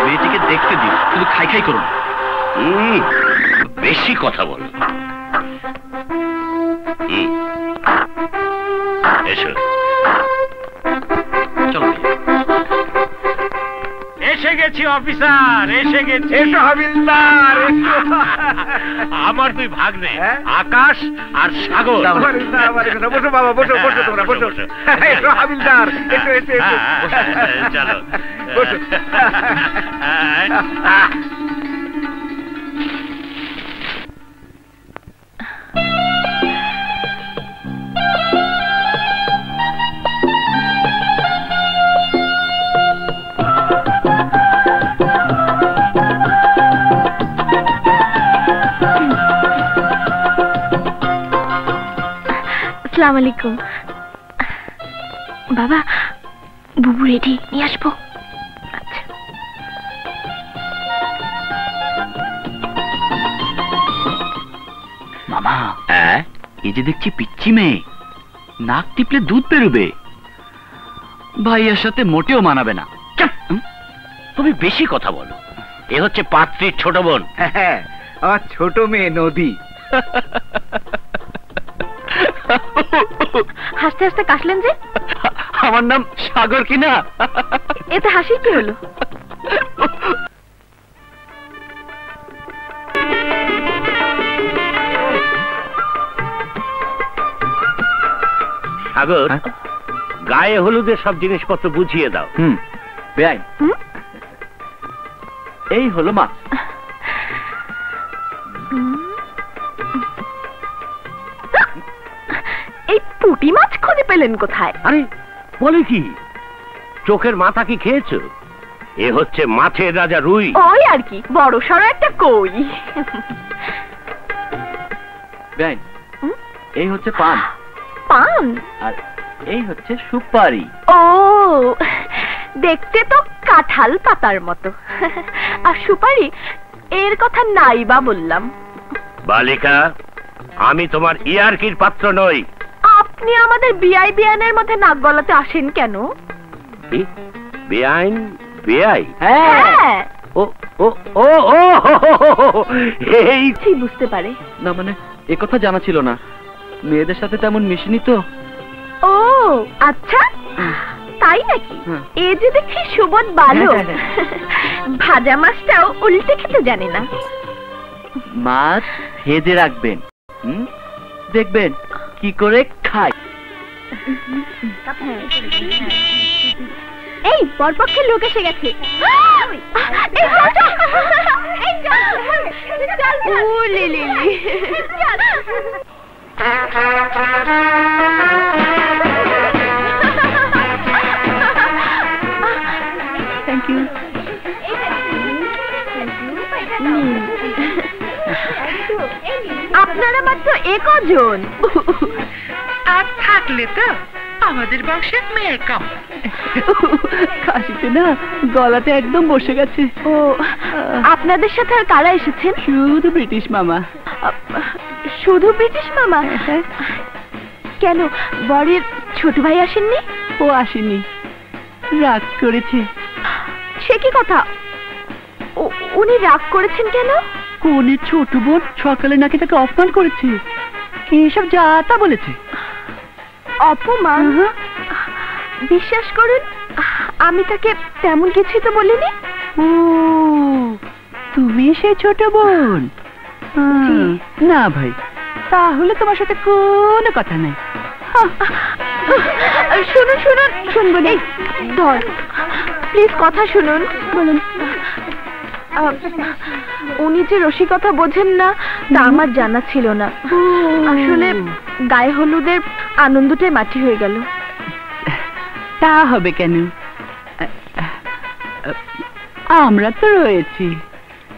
মেয়েটিকে দেখতে দিও, শুধু খাই খাই করো না। বেশি কথা বলো। এসো, চলো। এসে গেছি অফিসার, এসে গেছি। এসো হাবিলদার, আমার দুই ভাগ্নে আকাশ আর সাগর। বসো বাবা, বসো বসো, তোমরা বসো। এসো হাবিলদার, এসো এসো এসো, চলো বসো। আসসালামু আলাইকুম। বাবা, বুবু রেডি, নিয়ে আসবো। আচ্ছা। মামা, এই যে দেখছি পিচ্ছি মেয়ে, নাক টিপলে দুধ বেরোবে। ভাইয়ের সাথে মোটেও মানাবে না। তুমি বেশি কথা বলো। এ হচ্ছে পাত্রীর ছোট বোন। হ্যাঁ, আমার ছোট মেয়ে নদী। হাসতে হাসতে কাশলেন যে? আমার নাম সাগর কিনা? এতে হাসি কি হলো? সাগর, গায়ে হলুদের সব জিনিসপত্র বুঝিয়ে দাও। বেআইন, এই হলো মাছ। এই পুঁটি মাছ খুঁজে পেলেন কোথায়? আরে বলে কি, চোখের মাথা কি খেয়েছো? এ হচ্ছে মাছের রাজা রুই। ওই আর কি, বড় সড়ো একটা কই। বেআইন, এই হচ্ছে পান। পান? আর এই হচ্ছে সুপারি। ও, দেখতে তো কাঁঠাল পাতার মতো। আর সুপারি, এর কথা নাই বা বললাম। বালিকা, আমি তোমার ইয়ারকির পাত্র নই। আপনি আমাদের বিআই বিয়ানের মধ্যে নাক গলাতে আসেন কেন? বেআইন? বেআই? হ্যাঁ। ও ও ও ও, এই বুঝতে পারে না, মানে এ কথা জানা ছিল না। মেয়েদের সাথে তেমন মিশিনি তো। ও আচ্ছা, তাই নাকি? এ যে দেখি সুবোধ বালক। ভাজা মাছটাও উল্টে খেতে জানে না। মাছ ভেজে রাখবেন, দেখবেন কি করে খায়। এই বরপক্ষের লোক এসে গেছে। Thank you. আপনারা মাত্র একজন। আর থাকলে তো আমাদের বংশের মেয়ে কম। কাশিতে না গলাতে একদম বসে গেছে। ও, আপনাদের সাথে আর কারা এসেছেন? শুধু ব্রিটিশ মামা। শুধু ব্রিটিশ মামা? কেন, বরের ছোট ভাই আসেননি? ও আসেনি, রাগ করেছে। সে কি কথা? উনি রাগ করেছেন কেন? কোনের ছোট বোন সকালে নাকি তাকে অপমান করেছে। কি সব যা তা বলেছে। অপমান? বিশ্বাস করুন, আমি তাকে তেমন কিছু তো বলিনি। ও, তুমি সেই ছোট বোন? না ভাই, তাহলে তোমার সাথে কোনো কথা নাই। শুনুন শুনুন, শুনবো না। ধর প্লিজ, কথা শুনুন। বলুন। উনি যে রসিকতা বোঝেন না তা আমার জানা ছিল না। আসলে গায়ে হলুদের আনন্দটাই মাটি হয়ে গেল। তা হবে কেন? আমরা তো রয়েছি।